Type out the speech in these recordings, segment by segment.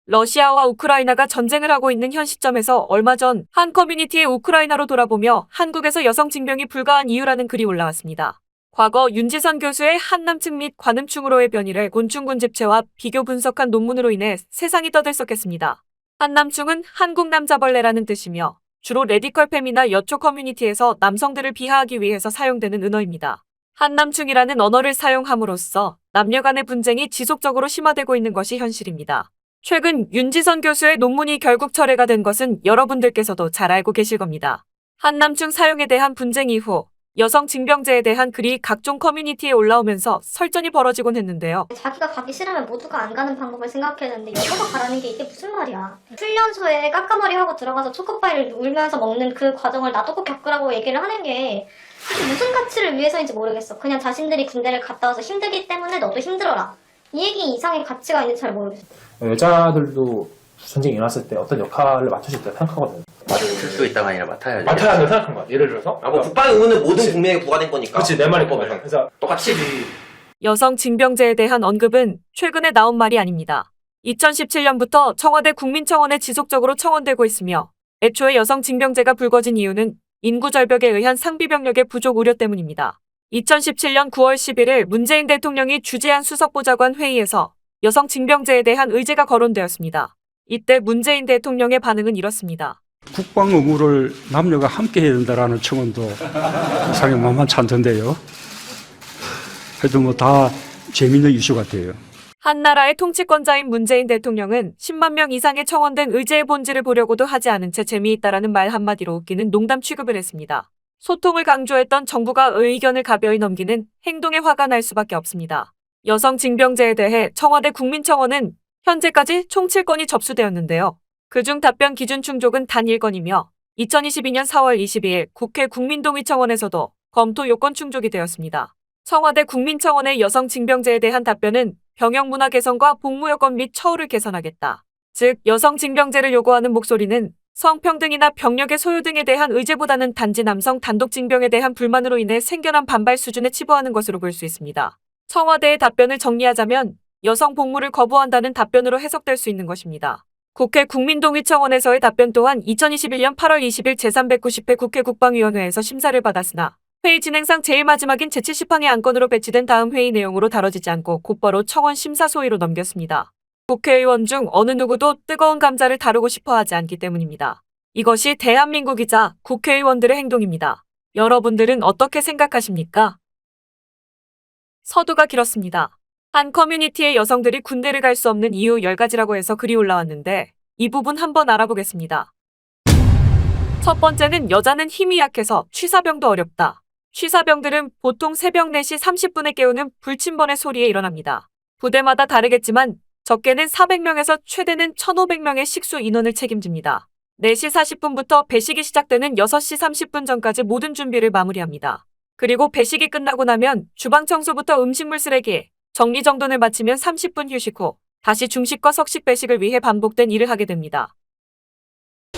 러시아와 우크라이나가 전쟁을 하고 있는 현 시점에서 얼마 전 한 커뮤니티의 우크라이나로 돌아보며 한국에서 여성 징병이 불가한 이유라는 글이 올라왔습니다. 과거 윤지선 교수의 한남층 및 관음충으로의 변이를 곤충군 집체와 비교 분석한 논문으로 인해 세상이 떠들썩했습니다. 한남충은 한국 남자벌레라는 뜻이며 주로 레디컬 페미나 여초 커뮤니티에서 남성들을 비하하기 위해서 사용되는 은어입니다. 한남충이라는 언어를 사용함으로써 남녀 간의 분쟁이 지속적으로 심화되고 있는 것이 현실입니다. 최근 윤지선 교수의 논문이 결국 철회가 된 것은 여러분들께서도 잘 알고 계실 겁니다. 한남충 사용에 대한 분쟁 이후 여성 징병제에 대한 글이 각종 커뮤니티에 올라오면서 설전이 벌어지곤 했는데요. 자기가 가기 싫으면 모두가 안 가는 방법을 생각했는데 여자가 가라는 게 이게 무슨 말이야. 훈련소에 깎아머리 하고 들어가서 초코파이를 울면서 먹는 그 과정을 나도 꼭 겪으라고 얘기를 하는 게 무슨 가치를 위해서인지 모르겠어. 그냥 자신들이 군대를 갔다 와서 힘들기 때문에 너도 힘들어라. 이 얘기 이상의 가치가 있는지 잘 모르겠어. 여자들도 전쟁이 일어났을 때 어떤 역할을 맡으실 때 생각하거든요. 맡을 수 있다가 아니라 맡아야지. 맡아야 한다고 생각한 거야. 예를 들어서. 뭐 국방 의무는 모든 그치. 국민에게 부과된 거니까. 그렇지, 내 말이 그거야. 그래서 똑같이. 여성 징병제에 대한 언급은 최근에 나온 말이 아닙니다. 2017년부터 청와대 국민청원에 지속적으로 청원되고 있으며 애초에 여성 징병제가 불거진 이유는 인구 절벽에 의한 상비병력의 부족 우려 때문입니다. 2017년 9월 11일 문재인 대통령이 주재한 수석보좌관 회의에서 여성 징병제에 대한 의제가 거론되었습니다. 이때 문재인 대통령의 반응은 이렇습니다. 국방 의무를 남녀가 함께 해야 된다라는 청원도 상당히 만만치 않던데요. 하여튼 뭐 다 재미있는 이슈 같아요. 한 나라의 통치권자인 문재인 대통령은 10만 명 이상의 청원된 의제의 본질을 보려고도 하지 않은 채 재미있다라는 말 한마디로 웃기는 농담 취급을 했습니다. 소통을 강조했던 정부가 의견을 가벼이 넘기는 행동에 화가 날 수밖에 없습니다. 여성 징병제에 대해 청와대 국민청원은 현재까지 총 7건이 접수되었는데요. 그중 답변 기준 충족은 단 1건이며 2022년 4월 22일 국회 국민동의청원에서도 검토 요건 충족이 되었습니다. 청와대 국민청원의 여성 징병제에 대한 답변은 병역 문화 개선과 복무 여건 및 처우를 개선하겠다. 즉 여성 징병제를 요구하는 목소리는 성평등이나 병력의 소요 등에 대한 의제보다는 단지 남성 단독 징병에 대한 불만으로 인해 생겨난 반발 수준에 치부하는 것으로 볼 수 있습니다. 청와대의 답변을 정리하자면 여성 복무를 거부한다는 답변으로 해석될 수 있는 것입니다. 국회 국민동의청원에서의 답변 또한 2021년 8월 20일 제390회 국회 국방위원회에서 심사를 받았으나 회의 진행상 제일 마지막인 제70항의 안건으로 배치된 다음 회의 내용으로 다뤄지지 않고 곧바로 청원 심사 소위로 넘겼습니다. 국회의원 중 어느 누구도 뜨거운 감자를 다루고 싶어 하지 않기 때문입니다. 이것이 대한민국이자 국회의원들의 행동입니다. 여러분들은 어떻게 생각하십니까? 서두가 길었습니다. 한 커뮤니티의 여성들이 군대를 갈 수 없는 이유 10가지라고 해서 글이 올라왔는데 이 부분 한번 알아보겠습니다. 첫 번째는 여자는 힘이 약해서 취사병도 어렵다. 취사병들은 보통 새벽 4시 30분에 깨우는 불침번의 소리에 일어납니다. 부대마다 다르겠지만 적게는 400명에서 최대는 1,500명의 식수 인원을 책임집니다. 4시 40분부터 배식이 시작되는 6시 30분 전까지 모든 준비를 마무리합니다. 그리고 배식이 끝나고 나면 주방 청소부터 음식물 쓰레기, 정리정돈을 마치면 30분 휴식 후 다시 중식과 석식 배식을 위해 반복된 일을 하게 됩니다.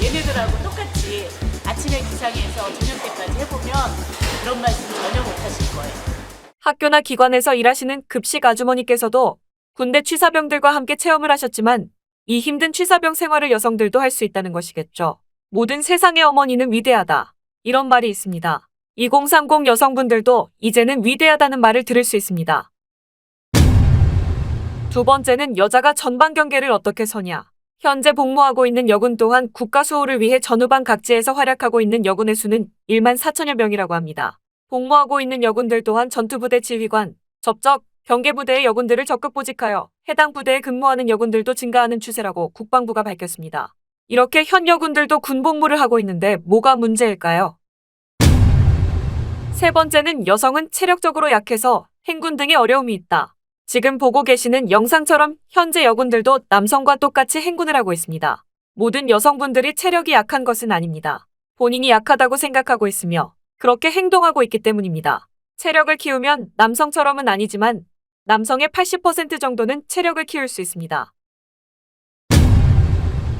얘네들하고 똑같이 아침에 기상해서 저녁 때까지 해보면 그런 말씀 전혀 못하실 거예요. 학교나 기관에서 일하시는 급식 아주머니께서도 군대 취사병들과 함께 체험을 하셨지만 이 힘든 취사병 생활을 여성들도 할 수 있다는 것이겠죠. 모든 세상의 어머니는 위대하다. 이런 말이 있습니다. 2030 여성분들도 이제는 위대하다는 말을 들을 수 있습니다. 두 번째는 여자가 전방 경계를 어떻게 서냐. 현재 복무하고 있는 여군 또한 국가 수호를 위해 전후방 각지에서 활약하고 있는 여군의 수는 1만 4천여 명이라고 합니다. 복무하고 있는 여군들 또한 전투부대 지휘관, 접적, 경계부대의 여군들을 적극 보직하여 해당 부대에 근무하는 여군들도 증가하는 추세라고 국방부가 밝혔습니다. 이렇게 현 여군들도 군복무를 하고 있는데 뭐가 문제일까요? 세 번째는 여성은 체력적으로 약해서 행군 등의 어려움이 있다. 지금 보고 계시는 영상처럼 현재 여군들도 남성과 똑같이 행군을 하고 있습니다. 모든 여성분들이 체력이 약한 것은 아닙니다. 본인이 약하다고 생각하고 있으며 그렇게 행동하고 있기 때문입니다. 체력을 키우면 남성처럼은 아니지만 남성의 80% 정도는 체력을 키울 수 있습니다.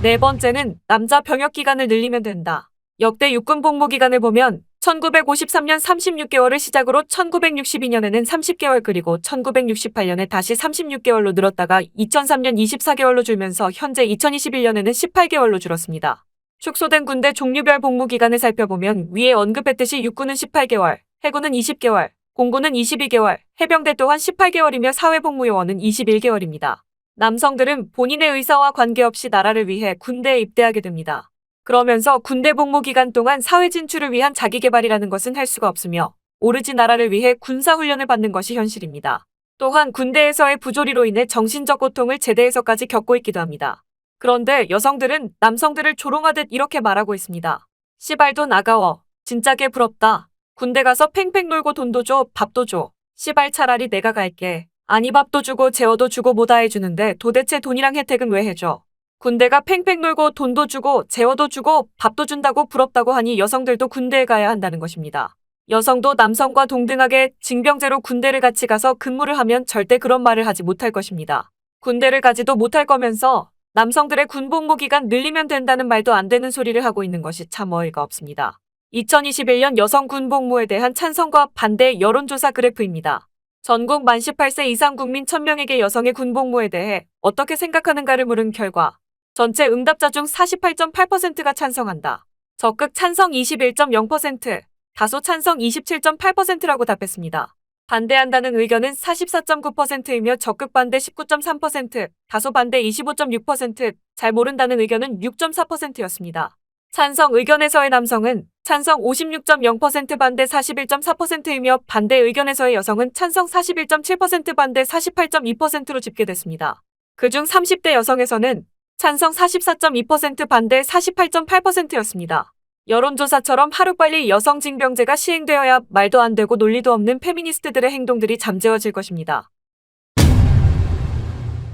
네 번째는 남자 병역 기간을 늘리면 된다. 역대 육군 복무 기간을 보면 1953년 36개월을 시작으로 1962년에는 30개월 그리고 1968년에 다시 36개월로 늘었다가 2003년 24개월로 줄면서 현재 2021년에는 18개월로 줄었습니다. 축소된 군대 종류별 복무 기간을 살펴보면 위에 언급했듯이 육군은 18개월, 해군은 20개월, 공군은 22개월, 해병대 또한 18개월이며 사회복무요원은 21개월입니다. 남성들은 본인의 의사와 관계없이 나라를 위해 군대에 입대하게 됩니다. 그러면서 군대 복무 기간 동안 사회 진출을 위한 자기개발이라는 것은 할 수가 없으며 오로지 나라를 위해 군사훈련을 받는 것이 현실입니다. 또한 군대에서의 부조리로 인해 정신적 고통을 제대에서까지 겪고 있기도 합니다. 그런데 여성들은 남성들을 조롱하듯 이렇게 말하고 있습니다. 씨발돈 아까워. 진짜게 부럽다. 군대 가서 팽팽 놀고 돈도 줘, 밥도 줘. 씨발 차라리 내가 갈게. 아니 밥도 주고 재워도 주고 뭐다 해주는데 도대체 돈이랑 혜택은 왜 해줘? 군대가 팽팽 놀고 돈도 주고 재워도 주고 밥도 준다고 부럽다고 하니 여성들도 군대에 가야 한다는 것입니다. 여성도 남성과 동등하게 징병제로 군대를 같이 가서 근무를 하면 절대 그런 말을 하지 못할 것입니다. 군대를 가지도 못할 거면서 남성들의 군복무 기간 늘리면 된다는 말도 안 되는 소리를 하고 있는 것이 참 어이가 없습니다. 2021년 여성 군복무에 대한 찬성과 반대 여론조사 그래프입니다. 전국 만 18세 이상 국민 1000명에게 여성의 군복무에 대해 어떻게 생각하는가를 물은 결과 전체 응답자 중 48.8%가 찬성한다. 적극 찬성 21.0%, 다소 찬성 27.8%라고 답했습니다. 반대한다는 의견은 44.9%이며 적극 반대 19.3%, 다소 반대 25.6%, 잘 모른다는 의견은 6.4%였습니다. 찬성 의견에서의 남성은 찬성 56.0% 반대 41.4%이며 반대 의견에서의 여성은 찬성 41.7% 반대 48.2%로 집계됐습니다. 그중 30대 여성에서는 찬성 44.2% 반대 48.8%였습니다. 여론조사처럼 하루빨리 여성 징병제가 시행되어야 말도 안 되고 논리도 없는 페미니스트들의 행동들이 잠재워질 것입니다.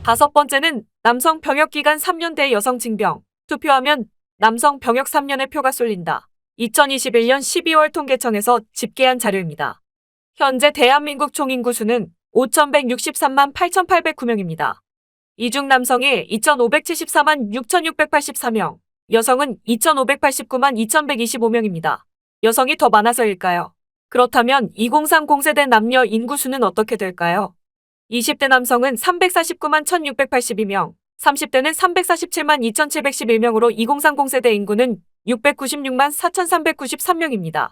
다섯 번째는 남성 병역 기간 3년대 여성 징병. 투표하면 남성 병역 3년의 표가 쏠린다. 2021년 12월 통계청에서 집계한 자료입니다. 현재 대한민국 총인구 수는 5,163만 8,809명입니다. 이 중 남성이 2,574만 6,684명, 여성은 2,589만 2,125명입니다. 여성이 더 많아서일까요? 그렇다면 2030 세대 남녀 인구 수는 어떻게 될까요? 20대 남성은 349만 1,682명, 30대는 347만 2,711명으로 2030 세대 인구는 696만 4,393명입니다.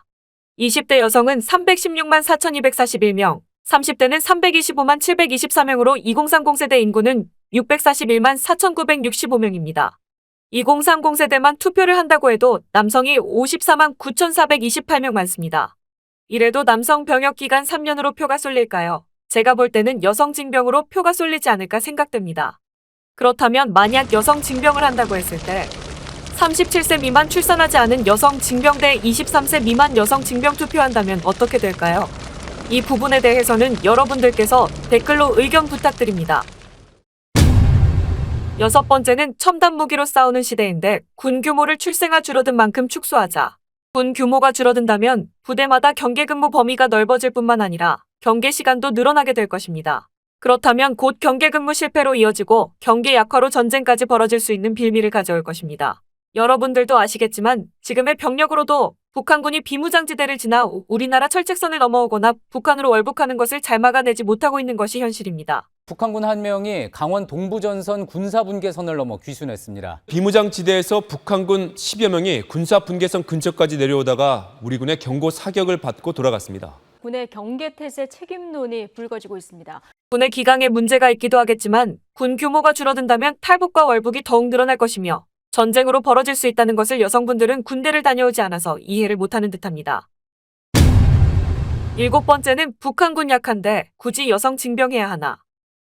20대 여성은 316만 4,241명, 30대는 325만 724명으로 2030 세대 인구는 641만 4,965명입니다. 2030 세대만 투표를 한다고 해도 남성이 54만 9,428명 많습니다. 이래도 남성 병역 기간 3년으로 표가 쏠릴까요? 제가 볼 때는 여성 징병으로 표가 쏠리지 않을까 생각됩니다. 그렇다면 만약 여성 징병을 한다고 했을 때 37세 미만 출산하지 않은 여성 징병 대 23세 미만 여성 징병 투표한다면 어떻게 될까요? 이 부분에 대해서는 여러분들께서 댓글로 의견 부탁드립니다. 여섯 번째는 첨단 무기로 싸우는 시대인데 군 규모를 출생아 줄어든 만큼 축소하자. 군 규모가 줄어든다면 부대마다 경계 근무 범위가 넓어질 뿐만 아니라 경계 시간도 늘어나게 될 것입니다. 그렇다면 곧 경계 근무 실패로 이어지고 경계 약화로 전쟁까지 벌어질 수 있는 빌미를 가져올 것입니다. 여러분들도 아시겠지만 지금의 병력으로도 북한군이 비무장지대를 지나 우리나라 철책선을 넘어오거나 북한으로 월북하는 것을 잘 막아내지 못하고 있는 것이 현실입니다. 북한군 한 명이 강원 동부전선 군사분계선을 넘어 귀순했습니다. 비무장지대에서 북한군 10여 명이 군사분계선 근처까지 내려오다가 우리 군의 경고 사격을 받고 돌아갔습니다. 군의 경계태세 책임론이 불거지고 있습니다. 군의 기강에 문제가 있기도 하겠지만 군 규모가 줄어든다면 탈북과 월북이 더욱 늘어날 것이며 전쟁으로 벌어질 수 있다는 것을 여성분들은 군대를 다녀오지 않아서 이해를 못하는 듯합니다. 일곱 번째는 북한군 약한데 굳이 여성 징병해야 하나.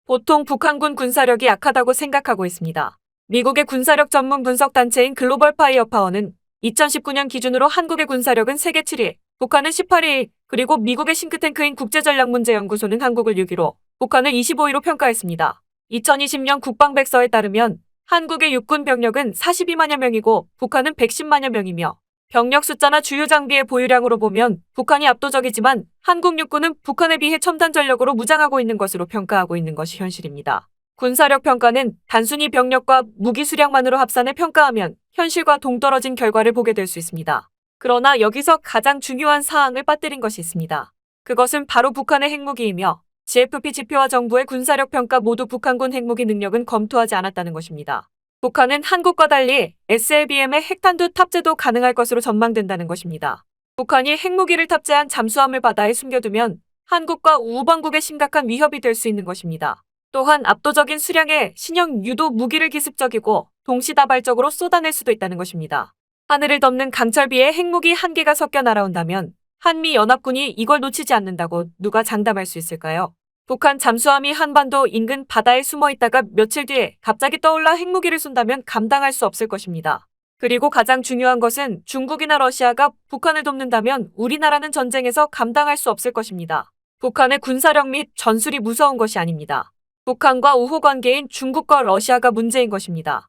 보통 북한군 군사력이 약하다고 생각하고 있습니다. 미국의 군사력 전문 분석 단체인 글로벌 파이어 파워는 2019년 기준으로 한국의 군사력은 세계 7위, 북한은 18위, 그리고 미국의 싱크탱크인 국제전략문제연구소는 한국을 6위로, 북한을 25위로 평가했습니다. 2020년 국방백서에 따르면 한국의 육군 병력은 42만여 명이고 북한은 110만여 명이며 병력 숫자나 주요 장비의 보유량으로 보면 북한이 압도적이지만 한국 육군은 북한에 비해 첨단 전력으로 무장하고 있는 것으로 평가하고 있는 것이 현실입니다. 군사력 평가는 단순히 병력과 무기 수량만으로 합산해 평가하면 현실과 동떨어진 결과를 보게 될 수 있습니다. 그러나 여기서 가장 중요한 사항을 빠뜨린 것이 있습니다. 그것은 바로 북한의 핵무기이며 GFP 지표와 정부의 군사력 평가 모두 북한군 핵무기 능력은 검토하지 않았다는 것입니다. 북한은 한국과 달리 SLBM의 핵탄두 탑재도 가능할 것으로 전망된다는 것입니다. 북한이 핵무기를 탑재한 잠수함을 바다에 숨겨두면 한국과 우방국에 심각한 위협이 될 수 있는 것입니다. 또한 압도적인 수량의 신형 유도 무기를 기습적이고 동시다발적으로 쏟아낼 수도 있다는 것입니다. 하늘을 덮는 강철비에 핵무기 한 개가 섞여 날아온다면 한미연합군이 이걸 놓치지 않는다고 누가 장담할 수 있을까요? 북한 잠수함이 한반도 인근 바다에 숨어 있다가 며칠 뒤에 갑자기 떠올라 핵무기를 쏜다면 감당할 수 없을 것입니다. 그리고 가장 중요한 것은 중국이나 러시아가 북한을 돕는다면 우리나라는 전쟁에서 감당할 수 없을 것입니다. 북한의 군사력 및 전술이 무서운 것이 아닙니다. 북한과 우호 관계인 중국과 러시아가 문제인 것입니다.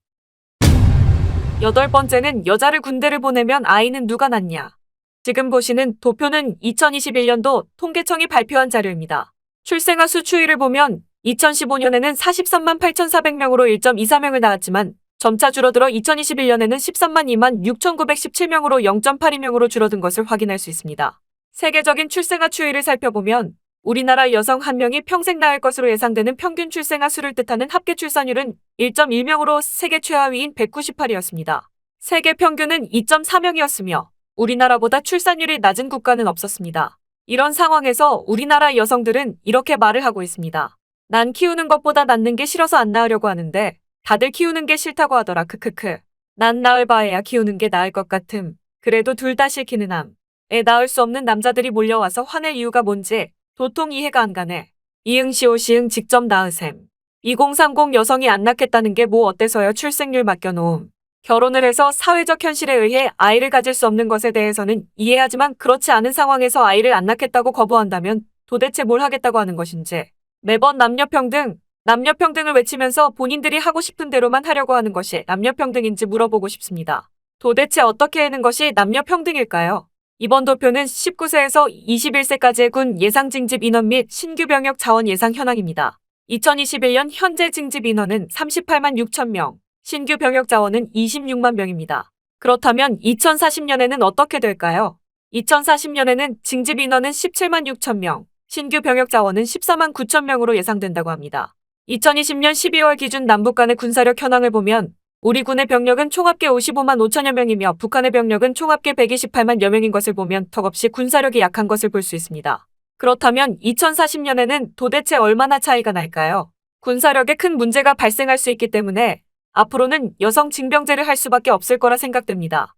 8번째는 여자를 군대를 보내면 아이는 누가 낳냐. 지금 보시는 도표는 2021년도 통계청이 발표한 자료입니다. 출생아 수 추이를 보면 2015년에는 43만 8,400명으로 1.24명을 낳았지만 점차 줄어들어 2021년에는 13만 2만 6,917명으로 0.82명으로 줄어든 것을 확인할 수 있습니다. 세계적인 출생아 추이를 살펴보면 우리나라 여성 1명이 평생 낳을 것으로 예상되는 평균 출생아 수를 뜻하는 합계 출산율은 1.1명으로 세계 최하위인 198이었습니다. 세계 평균은 2.4명이었으며 우리나라보다 출산율이 낮은 국가는 없었습니다. 이런 상황에서 우리나라 여성들은 이렇게 말을 하고 있습니다. 난 키우는 것보다 낳는 게 싫어서 안 낳으려고 하는데 다들 키우는 게 싫다고 하더라. 크크크. 난 낳을 바에야 키우는 게 나을 것 같음. 그래도 둘 다 싫기는 함. 애 낳을 수 없는 남자들이 몰려와서 화낼 이유가 뭔지 도통 이해가 안 가네. 이응시오시응 직접 낳으셈. 2030 여성이 안 낳겠다는 게 뭐 어때서요? 출생률 맡겨놓음. 결혼을 해서 사회적 현실에 의해 아이를 가질 수 없는 것에 대해서는 이해하지만 그렇지 않은 상황에서 아이를 안 낳겠다고 거부한다면 도대체 뭘 하겠다고 하는 것인지. 매번 남녀평등을 외치면서 본인들이 하고 싶은 대로만 하려고 하는 것이 남녀평등인지 물어보고 싶습니다. 도대체 어떻게 하는 것이 남녀평등일까요? 이번 도표는 19세에서 21세까지의 군 예상 징집 인원 및 신규 병역 자원 예상 현황입니다. 2021년 현재 징집 인원은 38만 6천 명, 신규 병역 자원은 26만 명입니다. 그렇다면 2040년에는 어떻게 될까요? 2040년에는 징집 인원은 17만 6천 명, 신규 병역 자원은 14만 9천 명으로 예상된다고 합니다. 2020년 12월 기준 남북 간의 군사력 현황을 보면 우리 군의 병력은 총 합계 55만 5천여 명이며 북한의 병력은 총 합계 128만여 명인 것을 보면 턱없이 군사력이 약한 것을 볼 수 있습니다. 그렇다면 2040년에는 도대체 얼마나 차이가 날까요? 군사력에 큰 문제가 발생할 수 있기 때문에 앞으로는 여성 징병제를 할 수밖에 없을 거라 생각됩니다.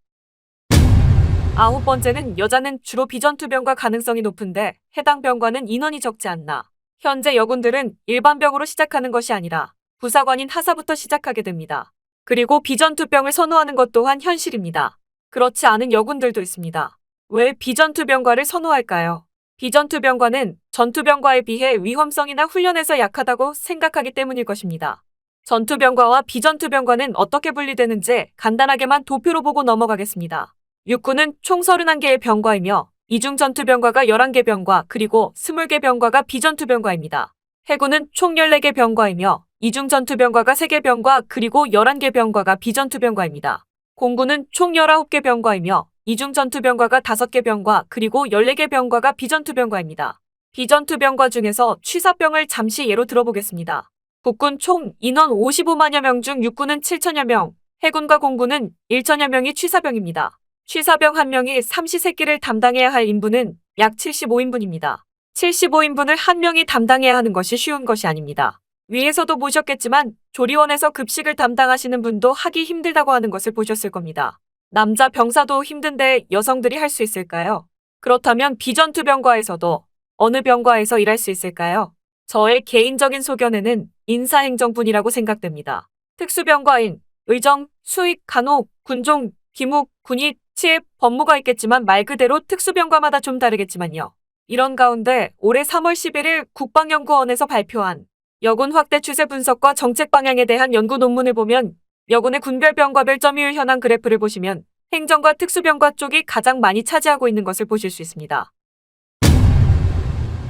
9번째는 여자는 주로 비전투병과 가능성이 높은데 해당 병과는 인원이 적지 않나. 현재 여군들은 일반병으로 시작하는 것이 아니라 부사관인 하사부터 시작하게 됩니다. 그리고 비전투병을 선호하는 것 또한 현실입니다. 그렇지 않은 여군들도 있습니다. 왜 비전투병과를 선호할까요? 비전투병과는 전투병과에 비해 위험성이나 훈련에서 약하다고 생각하기 때문일 것입니다. 전투병과와 비전투병과는 어떻게 분리되는지 간단하게만 도표로 보고 넘어가겠습니다. 육군은 총 31개의 병과이며 이중 전투병과가 11개 병과 그리고 20개 병과가 비전투병과입니다. 해군은 총 14개 병과이며 이중 전투병과가 3개 병과 그리고 11개 병과가 비전투병과입니다. 공군은 총 19개 병과이며 이중 전투병과가 5개 병과 그리고 14개 병과가 비전투병과입니다. 비전투병과 중에서 취사병을 잠시 예로 들어보겠습니다. 국군 총 인원 55만여 명 중 육군은 7천여 명, 해군과 공군은 1천여 명이 취사병입니다. 취사병 한 명이 삼시세끼를 담당해야 할 인분은 약 75인분입니다. 75인분을 한 명이 담당해야 하는 것이 쉬운 것이 아닙니다. 위에서도 보셨겠지만 조리원에서 급식을 담당하시는 분도 하기 힘들다고 하는 것을 보셨을 겁니다. 남자 병사도 힘든데 여성들이 할 수 있을까요? 그렇다면 비전투병과에서도 어느 병과에서 일할 수 있을까요? 저의 개인적인 소견에는 인사행정분이라고 생각됩니다. 특수병과인, 의정, 수익, 간호, 군종, 기묵, 군입, 치입, 법무가 있겠지만 말 그대로 특수병과마다 좀 다르겠지만요. 이런 가운데 올해 3월 11일 국방연구원에서 발표한 여군 확대 추세 분석과 정책 방향에 대한 연구 논문을 보면 여군의 군별 병과별 점유율 현황 그래프를 보시면 행정과 특수병과 쪽이 가장 많이 차지하고 있는 것을 보실 수 있습니다.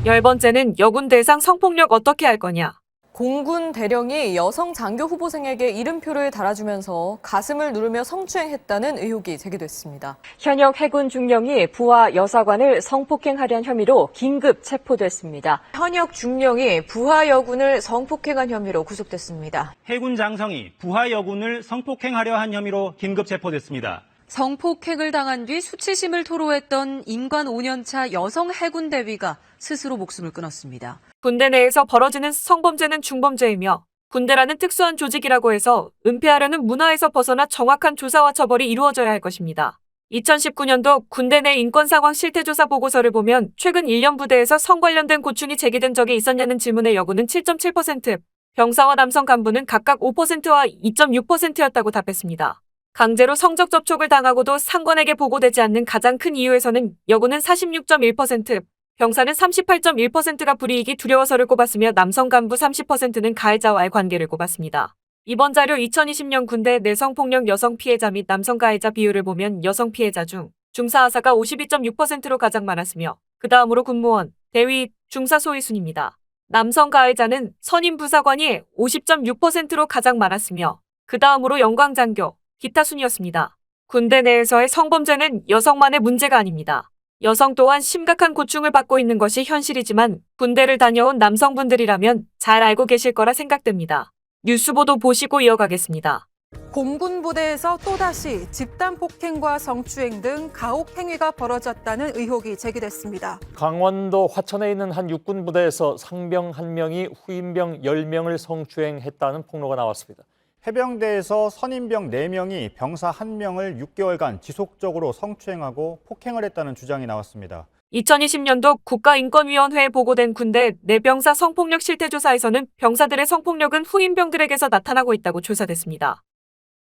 10번째는 여군 대상 성폭력 어떻게 할 거냐. 공군 대령이 여성 장교 후보생에게 이름표를 달아주면서 가슴을 누르며 성추행했다는 의혹이 제기됐습니다. 현역 해군 중령이 부하 여사관을 성폭행하려는 혐의로 긴급 체포됐습니다. 현역 중령이 부하 여군을 성폭행한 혐의로 구속됐습니다. 해군 장성이 부하 여군을 성폭행하려 한 혐의로 긴급 체포됐습니다. 성폭행을 당한 뒤 수치심을 토로했던 임관 5년차 여성 해군 대위가 스스로 목숨을 끊었습니다. 군대 내에서 벌어지는 성범죄는 중범죄이며 군대라는 특수한 조직이라고 해서 은폐하려는 문화에서 벗어나 정확한 조사와 처벌이 이루어져야 할 것입니다. 2019년도 군대 내 인권 상황 실태조사 보고서를 보면 최근 1년 부대에서 성 관련된 고충이 제기된 적이 있었냐는 질문에 여군은 7.7%, 병사와 남성 간부는 각각 5%와 2.6%였다고 답했습니다. 강제로 성적 접촉을 당하고도 상관에게 보고되지 않는 가장 큰 이유에서는 여군은 46.1%, 병사는 38.1%가 불이익이 두려워서를 꼽았으며 남성 간부 30%는 가해자와의 관계를 꼽았습니다. 이번 자료 2020년 군대 내 성폭력 여성 피해자 및 남성 가해자 비율을 보면 여성 피해자 중 중사 하사가 52.6%로 가장 많았으며 그 다음으로 군무원, 대위, 중사 소위 순입니다. 남성 가해자는 선임 부사관이 50.6%로 가장 많았으며 그 다음으로 영광장교, 기타 순이었습니다. 군대 내에서의 성범죄는 여성만의 문제가 아닙니다. 여성 또한 심각한 고충을 받고 있는 것이 현실이지만 군대를 다녀온 남성분들이라면 잘 알고 계실 거라 생각됩니다. 뉴스보도 보시고 이어가겠습니다. 공군 부대에서 또다시 집단 폭행과 성추행 등 가혹 행위가 벌어졌다는 의혹이 제기됐습니다. 강원도 화천에 있는 한 육군 부대에서 상병 1명이 후임병 10명을 성추행했다는 폭로가 나왔습니다. 해병대에서 선임병 4명이 병사 1명을 6개월간 지속적으로 성추행하고 폭행을 했다는 주장이 나왔습니다. 2020년도 국가인권위원회에 보고된 군대 내병사 성폭력 실태조사에서는 병사들의 성폭력은 후임병들에게서 나타나고 있다고 조사됐습니다.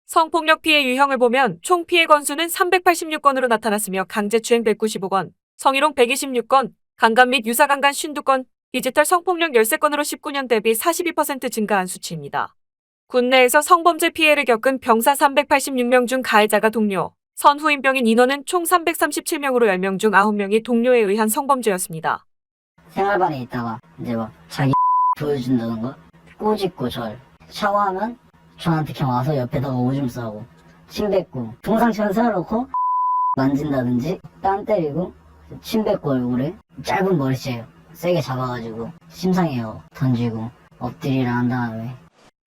성폭력 피해 유형을 보면 총 피해 건수는 386건으로 나타났으며 강제추행 195건, 성희롱 126건, 강간 및 유사강간 52건, 디지털 성폭력 13건으로 19년 대비 42% 증가한 수치입니다. 군내에서 성범죄 피해를 겪은 병사 386명 중 가해자가 동료, 선후임병인 인원은 총 337명으로 10명 중 9명이 동료에 의한 성범죄였습니다. 생활반에 있다가 이제 막 자기 보여준다는 거, 꼬집고 절 샤워하면 저한테 그냥 와서 옆에다가 오줌 싸고 침 뱉고 동상처럼 세워놓고 만진다든지 땀 때리고 침 뱉고 얼굴에 짧은 머리채 세게 잡아가지고 심상해요 던지고 엎드리라 한 다음에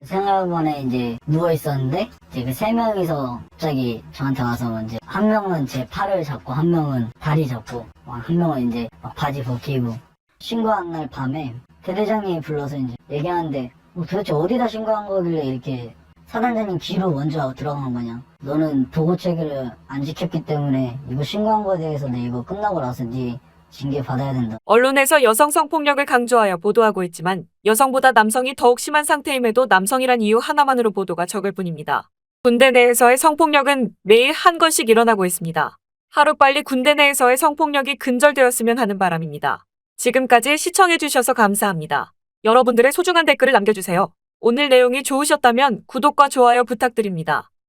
생활반에 이제 누워있었는데 이제 그 3명이서 갑자기 저한테 와서 이제 한 명은 제 팔을 잡고 한 명은 다리 잡고 한 명은 이제 막 바지 벗기고 신고한 날 밤에 대대장님이 불러서 이제 얘기하는데 도대체 어디다 신고한 거길래 이렇게 사단장님 귀로 먼저 들어간 거냐. 너는 보고 체계를 안 지켰기 때문에 이거 신고한 거에 대해서 내 이거 끝나고 나서 네 징계 받아야 된다. 언론에서 여성 성폭력을 강조하여 보도하고 있지만 여성보다 남성이 더욱 심한 상태임에도 남성이란 이유 하나만으로 보도가 적을 뿐입니다. 군대 내에서의 성폭력은 매일 한 건씩 일어나고 있습니다. 하루빨리 군대 내에서의 성폭력이 근절되었으면 하는 바람입니다. 지금까지 시청해주셔서 감사합니다. 여러분들의 소중한 댓글을 남겨주세요. 오늘 내용이 좋으셨다면 구독과 좋아요 부탁드립니다.